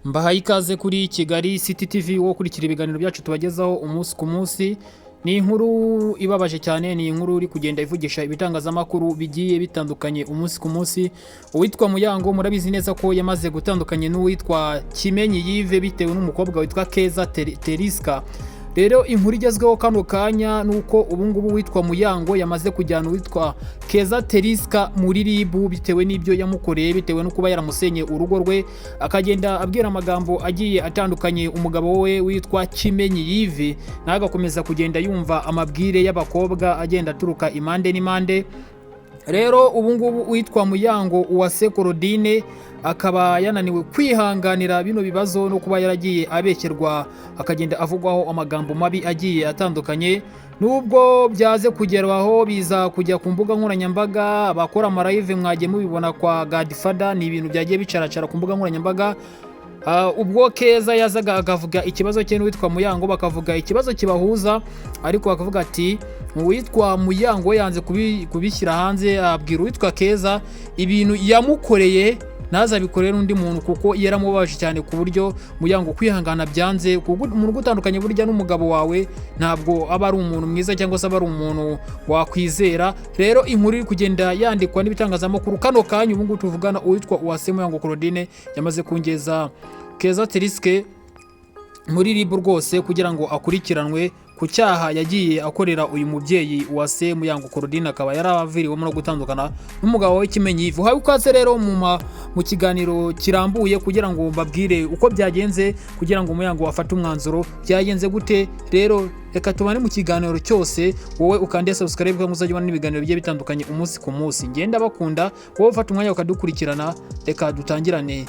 Mbahaye ikaze kuri Kigali City TV wo kurikira ibiganiro byacu tubagezaho umunsi ku munsi. Ni inkuru ibabaje cyane, ni inkuru uri kugenda ivugisha ibitangazamakuru bigiye bitandukanye umunsi ku munsi. Uwitwa Muyango murabizi neza ko yamaze gutandukanye n'uwitwa Kimenyi Yive bitewe n'umukobwa witwa Keza Terisky. Rero inkuru igezweho kano kanya nuko ubungubu witwa Muyango yamaze kujyana witwa Keza Terisky muri R.I.B bitewe n'ibyo yamukoreye, bitewe no kuba yaramusenye urugo rwe, akagenda abwira amagambo agiye atandukanye umugabo we witwa Kimenyi Yive, nagakomeza kugenda yumva amabwire y'abakobwa agenda aturuka imande n'imande. Rero ubungubu witwa Muyango uwase Claudine akaba yananiwe kwihanganira bino bibazo no kuba yaragiye abekerwa akagenda avugwaho amagambo mabi agiye atandukanye. Nubwo byaze kugerwaho biza kujya ku mbuga nkoranyambaga, abakora amalive mwagiye mubibona kwa Godfather, ni ibintu byagiye bicaracara ku mbuga nkoranyambaga. Ubwo Keza yazaga akavuga ikibazo cye n'uwitwa Muyango, bakavuga ikibazo kibahuza, ariko bakavuga ati uwitwa Muyango yanze kubishyira hanze, abwira uwitwa Keza ibintu yamukoreye naza bikorera undi muntu kuko yaramubabaje cyane ku buryo Muyango kwihangana byanze. Umuntu gutandukanye burya n'umugabo wawe ntabwo aba ari umuntu mwiza cyangwa se aba ari umuntu wakwizera. Rero inkuru iri kugenda yandikwa n'ibitangazamakuru kano kanya ubungu tuvugana, uwitwa uwase Muyango Claudine yamaze kungeza Keza Terisky muri R.I.B rwose kugira ngo akurikiranwe ku cyaha yagiye akorera uyu mubyeyi uwase Muyango Claudine, akaba yaraviriwemo no gutandukana n'umugabo we Kimenyi Yive. Uhawe ikaze rero mu kiganiro kirambuye kugira ngo mbabwire uko byagenze, kugira ngo Muyango afate umwanzuro byagenze gute. Rero reka tubane mu kiganiro cyose, wowe ukande subscribe kugira ngo uzajye ubona ibiganiro bigiye bitandukanye umunsi ku munsi. Ngenda bakunda wowe ufata umwanya ukadukurikirana, reka dutangirane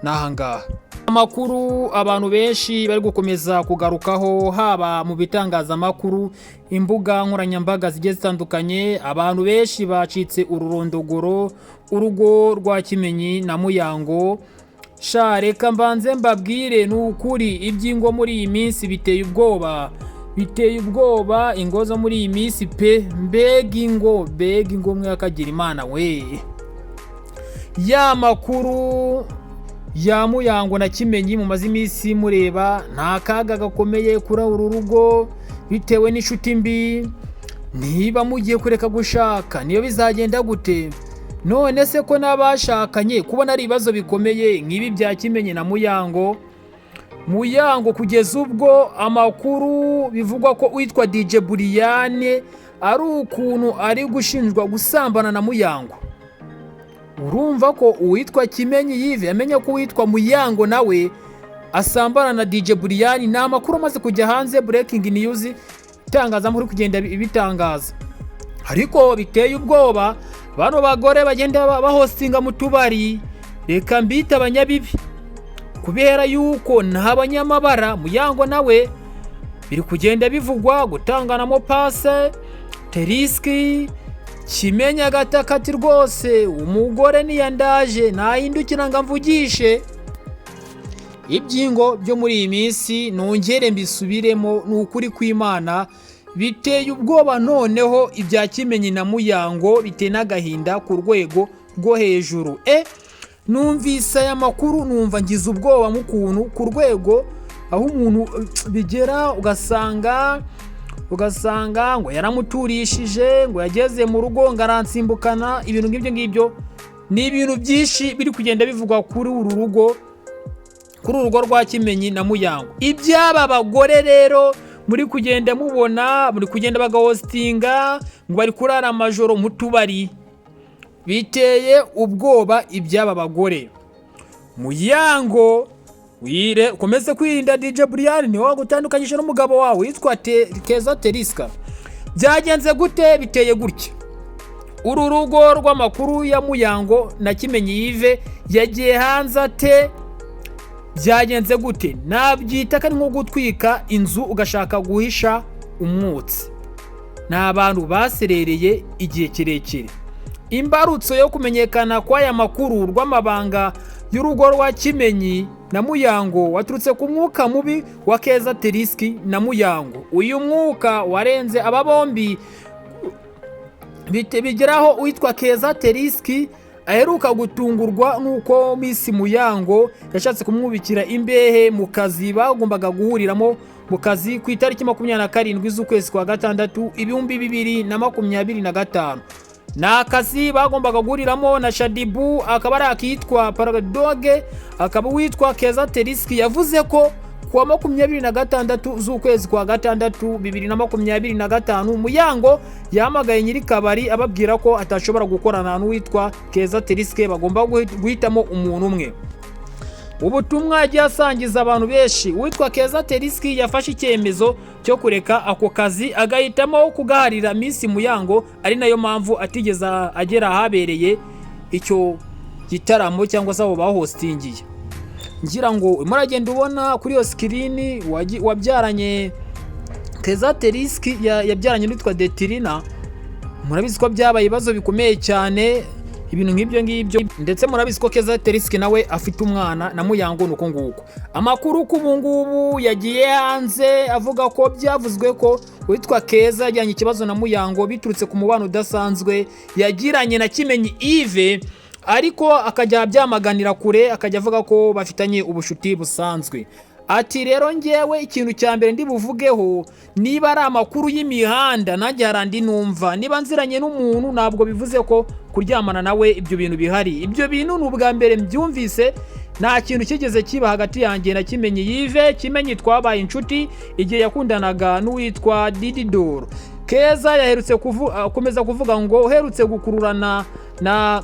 n'ahangaha. Amakuru abantu benshi bari gukomeza kugarukaho haba mu bitangazamakuru, imbuga nkoranyambaga zigiye zitandukanye, abantu benshi bacitse ururondogoro urugo rwa Kimenyi na Muyango. Reka mbanze mbabwire n'ukuri ibyingo muri iyi minsi biteye ubwoba, ingo zo muri iyi minsi pe, mbega ingo mwe akagira Imana we. Ya makuru ya Muyango na Kimenyi mumaze iminsi mureba, nta kaga gakomeye kuri uru rugo bitewe n'inshuti mbi. Niba mugiye kureka gushaka niyo bizagenda gute? None se ko n'abashakanye kubona ari ibibazo bikomeye nk'ibi bya Kimenyi na Muyango kugeza ubwo amakuru bivugwa ko witwa DJ Buriyane ari ukuntu ari gushinjwa gusambana na Muyango. Urumva ko uwitwa Kimenyi Yive yamenye ko uwitwa Muyango nawe asambana na DJ Buriyane. Ni amakuru amaze kujya hanze, breaking news, itangazamakuru kugenda bitangaza. Ariko biteye ubwoba, bano bagore bagenda bahostinga mu tubari, reka mbita abanyabibi kubera yuko nta banyamabara. Muyango nawe biri kugenda bivugwa gutanganamo pase. Terisky Kimenyi agatakati rwose, umugore niyandaje nahindukira ngo mvugishe. Ibyingo byo muri iyi minsi nongere mbisubiremo, n'ukuri kw'Imana biteye ubwoba. Noneho ibya Kimenyi na Muyango biteye n'agahinda ku rwego rwo hejuru. Numvise aya makuru numva ngize ubwoba mu kuntu, ku rwego aho umuntu bigera ugasanga ngo yaramuturishije, ngo yageze mu rugo ngo aransimbukana. Ibintu ngibyo ni ibintu byinshi biri kugenda bivugwa kuri uru rugo rwa Kimenyi na Muyango. Ibyaba bagore rero muri kugenda mubona, muri kugenda bagahostinga ngo bari kurara amajoro mu tubari, biteye ubwoba ibyaba bagore. Muyango ukomeze kwirinda DJ Buriyane, ni wowe gutandukanyije n'umugabo wawe witwa Keza Terisky. Byagenze gute? Biteye gutya. Uru rugo rw'amakuru ya Muyango na Kimenyi Yive yagiye hanze ate? Byagenze gute? Nabyita ko nko gutwika inzu ugashaka guhisha umwotsi. Ni abantu baserereye igihe kirekire. Imbarutso yo kumenyekana kw'aya makuru rw'amabanga y'urugo rwa Kimenyi na Muyango waturutse ku mwuka mubi wa Keza Terisky na Muyango. Uyu mwuka warenze aba bombi bigeraho uwitwa Keza Terisky aheruka gutungurwa nuko Miss Muyango yashatse kumwubikira imbehe mu kazi bagombaga guhuriramo mu kazi ku itariki 27 z'ukwezi kwa gatandatu 2025. Na kazi bagombaga guhuriramo na Shadibu akaba ari akitwa Paradoge akaba witwa Keza Terisky yavuze ko kuwa 26 z'ukwezi kwa gatandatu 2025 Muyango yamagaye nyiri kabari ababwira ko atashobora gukorana n'uwitwa Keza Terisky bagomba guhitamo umuntu umwe. Ubutumwa yasangiza abantu benshi uwitwa Keza Terisky yafashe icyemezo cyo kureka ako kazi agahitamo kugaharira Miss Muyango, ari nayo mpamvu atigeze agera ahabereye icyo gitaramo cyangwa se abo bahostingiye. Ngira ngo muragenda ubona kuri iyo screen wabyaranye Keza Terisky yabyaranye n'utwa Detirina, murabizi ko byabaye ibibazo bikomeye cyane ibintu nk'ibyo ndetse murabizi ko Keza Terisky nawe afite umwana na Muyango nuko nguko. Amakuru kubungubu yagiye hanze avuga ko byavuzwe ko witwa Keza yajyanye ikibazo na Muyango biturutse ku mubano udasanzwe yagiranye na Kimenyi Yves, ariko akajya byamaganira kure akajya avuga ko bafitanye ubushuti busanzwe. Ati rero ngewe ikintu cya mbere ndi buvugeho niba ari amakuru y'imihanda nanjye harandi numva, niba nziranye n'umuntu ntabwo bivuze ko kuryamana nawe ibyo bintu bihari. Ibyo bintu n'ubwa mbere mbyumvise, nta kintu kigeze kiba hagati yanjye na Kimenyi Yves. Kimenyi twabaye inshuti igihe yakundanaga n'uwitwa Dididoro. Keza yaherutse komeza kuvuga ngo uherutse gukururana na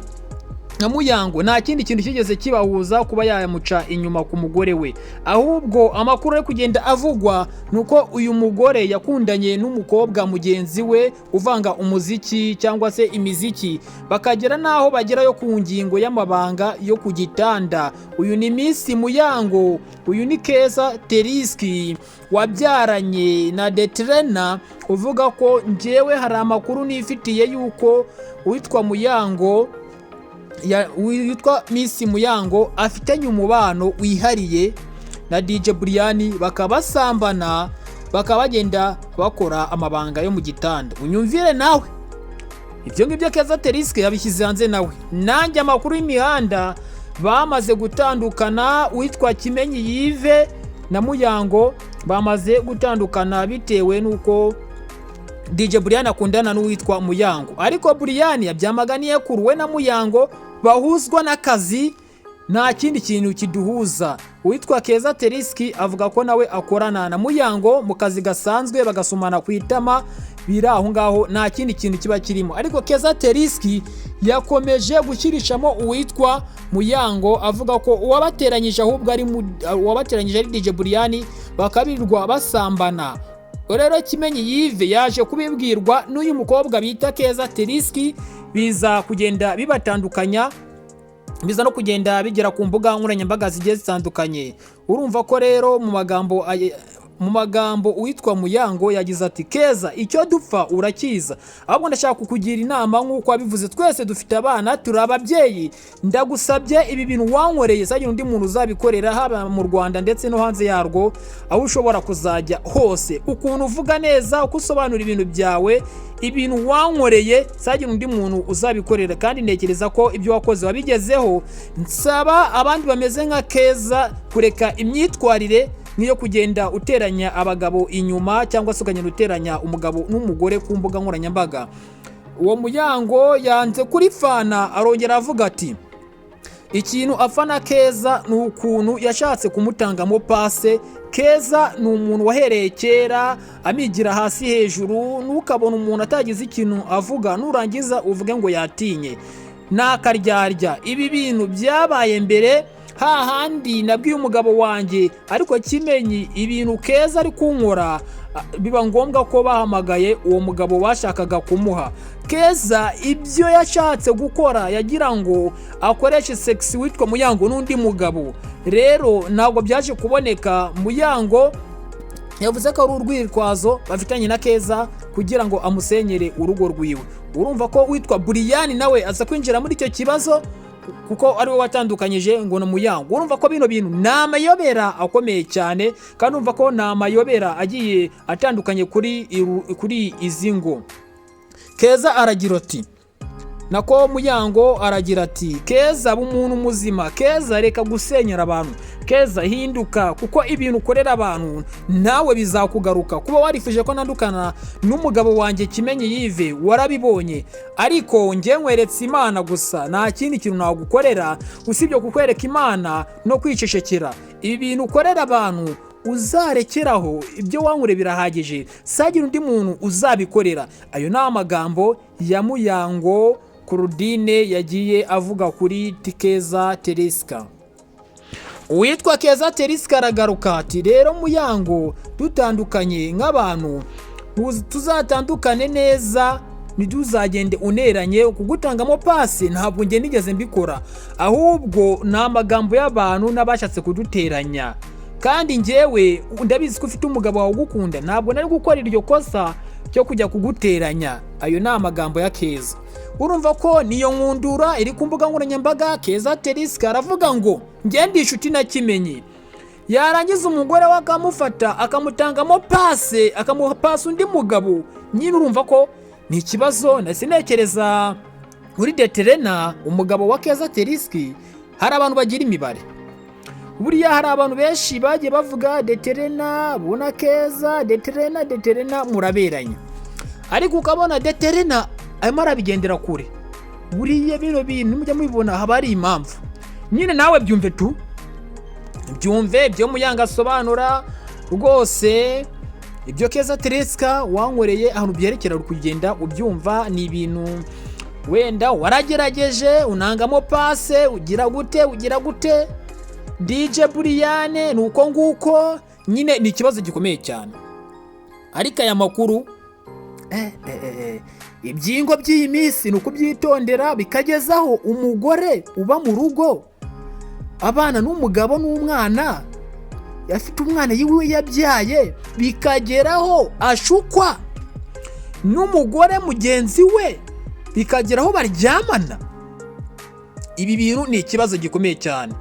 Muyango nta kindi kintu kigeze kibahuza kuba yamuca inyuma ku mugore we, ahubwo amakuru yo kugenda avugwa nuko uyu mugore yakundanye n'umukobwa mugenzi we uvanga umuziki cyangwa se imiziki, bakagera naho bagerayo ku ngingo y'amabanga yo ku gitanda. Uyu ni Miss Muyango, uyu ni Keza Terisky wabyaranye na Detrena, uvuga ko njyewe hari amakuru nifitiye yuko witwa Muyango witwa Miss Muyango afitanye umubano wihariye na DJ Brian, bakabasambana bakabagenda bakora amabanga yo mu gitanda. Unyumvire nawe ibyo ngibyo Keza Terisky yabishyize hanze nawe. Nanjye amakuru y'imihanda bamaze gutandukana, witwa Kimenyi Yves na Muyango bamaze gutandukana bitewe nuko DJ Brian akundana n'uwitwa Muyango, ariko Brian yabyamaganiye kuruwe na Muyango bahuzwa n'akazi, nta kindi kintu kiduhuza. Uwitwa Keza Terisky avuga ko nawe akorana na Muyango mu kazi gasanzwe bagasumana ku itama, biri aho ngaho nta kindi kintu kiba kirimo. Ariko Keza Terisky yakomeje gushyirishamo uwitwa Muyango avuga ko uwabateranyije ahubwo ari DJ Brian, bakabirirwa basambana. Rero Kimenyi Yves yaje kubibwirwa n'uyu mukobwa bita Keza Terisky, biza kugenda bibatandukanya, biza no kugenda bigera ku mbuga nkoranyambaga zigiye zitandukanye. Urumva ko rero mu magambo uwitwa Muyango yagize ati Keza icyo dupfa urakiza, ahubwo ndashaka kukugira inama nk'uko wabivuze, twese dufite abana turi ababyeyi, ndagusabye ibi bintu wankoreye sagira undi muntu uzabikorera haba mu Rwanda ndetse no hanze yarwo, aho ushobora kuzajya hose, ukuntu uvuga neza uko usobanura ibintu byawe, ibintu wankoreye sagira undi muntu uzabikorera, kandi ntekereza ko ibyo wakoze wabigezeho. Nsaba abandi bameze nka Keza kureka imyitwarire niyo kugenda uteranya abagabo inyuma cyangwa se ukagenda uteranya umugabo n'umugore ku mbuga nkoranyambaga. Uwo Muyango yanze kuri fana, arongera avuga ati ikintu afana Keza ni ukuntu yashatse kumutangamo pase. Keza ni umuntu wahereye kera amigira hasi hejuru, nukabona umuntu atagize ikintu avuga nurangiza uvuge ngo yatinye, nakaryarya. Ibi bintu byabaye mbere hahandi nabwiye umugabo wanjye, ariko Kimenyi ibintu Keza ari kunkora biba ngombwa ko bahamagaye uwo mugabo bashakaga kumuha. Keza ibyo yashatse gukora yagira ngo akoreshe sex witwa Muyango n'undi mugabo, rero ntabwo byaje kuboneka. Muyango yavuze ko ari urwitwazo bafitanye na Keza kugira ngo amusenyere urugo rwiwe. Urumva ko witwa Brian nawe aza kwinjira muri icyo kibazo kuko ari we watandukanyije ngo na Muyango. Urumva ko bino bintu ni amayobera akomeye cyane, kandi urumva ko ni amayobera agiye atandukanye kuri izi ngo. Keza aragira ati nako Muyango aragira ati Keza umuntu muzima, Keza reka gusenyera abantu, Keza hinduka kuko ibintu ukorera abantu nawe bizakugaruka. Kuba warifuje ko nandukana n'umugabo wanjye Kimenyi Yive warabibonye, ariko njye nkweretse Imana gusa, nta kindi kintu nagukorera usibye kukwereka Imana no kwicecekera. Ibi bintu ukorera abantu uzarekeraho, ibyo wankure birahagije, sagira undi muntu uzabikorera. Ayo ni amagambo ya Muyango Kurudine yagiye avuga kuri Keza Terisky. Uwitwa Keza Terisky aragaruka ati rero Muyango, dutandukanye nk'abantu tuzatandukane neza, ntituzagende uneranye kugutangamo pasi, ntabwo nge nigeze mbikora, ahubwo ni amagambo y'abantu n'abashatse kuduteranya, kandi njyewe ndabizi ko ufite umugabo wawe ugukunda, ntabwo nari gukora iryo kosa cyo kujya kuguteranya. Ayo ni amagambo ya Keza. Urumva ko niyo nkundura iri ku mbuga nkoranyambaga. Keza Terisky aravuga ngo njye ndi inshuti na Kimenyi, yarangiza umugore we akamufata akamutangamo pase, akamuha pase undi mugabo. Nyine urumva ko ni ikibazo. Nasinekereza muri Deterena, umugabo wa Keza Terisky, hari abantu bagira imibare. Buriya hari abantu benshi bagiye bavuga Deterena bona Keza, Deterena muraberanye, ariko ukabona Deterena arimo arabigendera kure. Buriya bino bintu mujya mubibona haba ari impamvu. Nyine nawe byumve tu, byumve byo Muyango asobanura rwose. Ibyo Keza Terisky wankoreye ahantu byerekera kugenda ubyumva, ni ibintu wenda waragerageje unangamo pase, ugira gute DJ Buriyane nuko nguko. Nyine ni ikibazo gikomeye cyane, ariko aya makuru ibyingo by'iyi minsi ni ukubyitondera, bikagezaho umugore uba mu rugo abana n'umugabo n'umwana, afite umwana yiwe yabyaye, bikageraho ashukwa n'umugore mugenzi we, bikageraho baryamana. Ibi bintu ni ikibazo gikomeye cyane.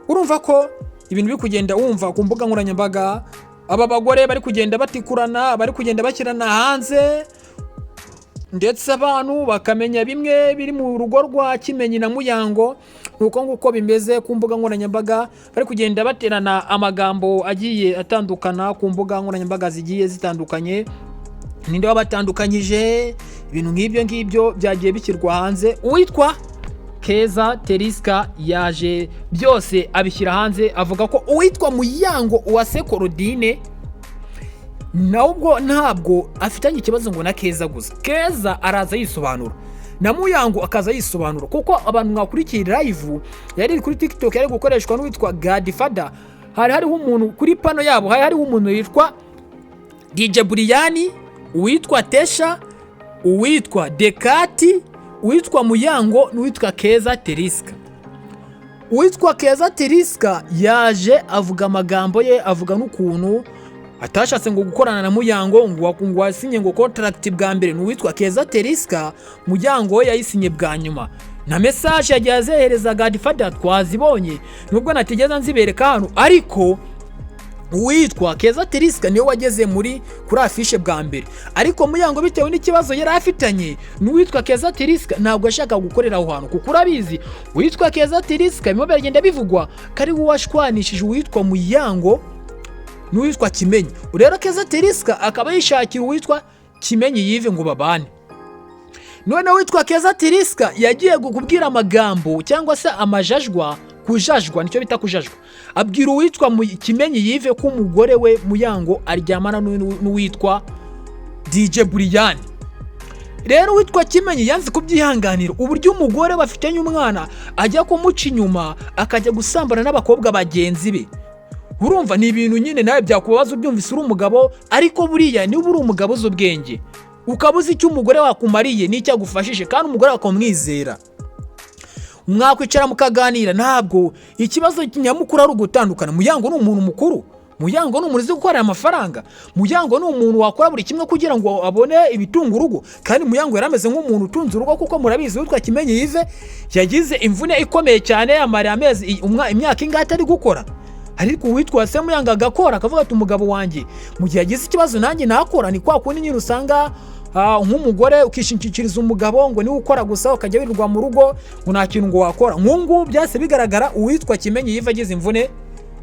Urumva ko ibintu biri kugenda wumva ku mbuga nkoranyambaga, aba bagore bari kugenda batikurana, bari kugenda bashyirana hanze, ndetse abantu bakamenya bimwe biri mu rugo rwa Kimenyi na Muyango. Nuko nguko bimeze ku mbuga nkoranyambaga, bari kugenda baterana amagambo agiye atandukana ku mbuga nkoranyambaga zigiye zitandukanye. Ninde wabatandukanyije? Ibintu ngibyo byagiye bishyirwa hanze. Uwitwa Keza Terisky yaje byose abishyira hanze, avuga ko uwitwa Muyango uwase Kurudine nabwo ntabwo afitanye ikibazo ngo na Keza gusa. Keza araza yisobanura na Muyango akaza yisobanura, kuko abantu mwakurikiye live yari kuri TikTok yari gukoreshwa n'uwitwa Godfather. Hariho umuntu kuri pano yabo, hariho umuntu yitwa DJ Buriyani, uwitwa Tesha, uwitwa Dekati, uwitwa Muyango n'uwitwa Keza Terisky. Uwitwa Keza Terisky yaje avuga amagambo ye, avuga n'ukuntu atashatse ngo gukorana na Muyango, ngo wasinye ngo contract bwa mbere n'uwitwa Keza Terisky, Muyango yayisinye bwa nyuma. Na message yagiye azehereza Godfather twazibonye, nubwo natigeza nzibereka hano, ariko uwitwa Keza Terisky niwe wageze kuri afishe bwa mbere. Ariko Muyango bitewe n'ikibazo yari afitanye n'uwitwa Keza Terisky ntabwo ashaka gukorera aho hantu, kuko urabizi uwitwa Keza Terisky bimo biragenda bivugwa kari washwanishije uwitwa Muyango n'uwitwa Kimenyi. Rero Keza Terisky akaba yishakira uwitwa Kimenyi Yive ngo babane. None uwitwa Keza Terisky yagiye kubwira amagambo cyangwa se amajajwa, kujajwa nicyo bita kujajwa, abwira uwitwa Kimenyi Yive ko umugore we Muyango aryamana n'uwitwa DJ Buriyani. Rero uwitwa Kimenyi yanze kubyihanganira uburyo umugore bafitanye umwana ajya kumuca inyuma akajya gusambana n'abakobwa bagenzi be. Urumva ni ibintu nyine nawe byakubabaza ubyumvise uri umugabo, ariko buriya niba uri umugabo z'ubwenge ukabuza icyo umugore wakumariye n'icyo agufashije kandi umugore akamwizera, mwakwicara mukaganira, ntabwo ikibazo nyamukuru ari ugutandukana. Muyango ni umuntu mukuru, Muyango ni umuntu uzi gukorera amafaranga, Muyango ni umuntu wakora buri kimwe kugira ngo abone ibitunga urugo, kandi Muyango yarameze nk'umuntu utunze urugo, kuko murabizi witwa Kimenyi Yive yagize imvune ikomeye cyane, yamara amezi imyaka ingahe atari gukora. Ariko uwitwa se Muyango agakora, akavuga ati umugabo wanjye mu gihe yagize ikibazo nanjye nakora. Ni kwa kundi nyine usanga nk'umugore ukishingikiriza umugabo ngo niwe ukora gusa ukajya wirirwa mu rugo ngo nta kintu ngo wakora. Nk'ubu byase bigaragara uwitwa Kimenyi yiva agize imvune,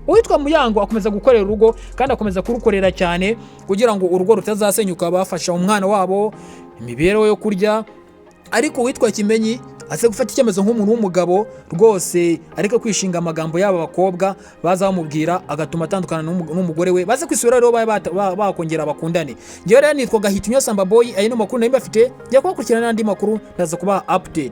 uwitwa Muyango akomeza gukorera urugo kandi akomeza kurukorera cyane kugira ngo urugo rutazasenyuka, bafasha umwana wabo imibereho yo kurya. Ariko uwitwa Kimenyi ase gufata icyemezo nk'umuntu w'umugabo rwose, ariko kwishinga amagambo y'aba bakobwa baza bamubwira agatuma atandukana n'umugore we, baze kwisubira rero bakongera bakundane. Ngewe rero nitwa Gahitunyo Samba Boy, ayi no makuru nari mbafite, njya kubakurikirana n'andi makuru ndaza kubaha update.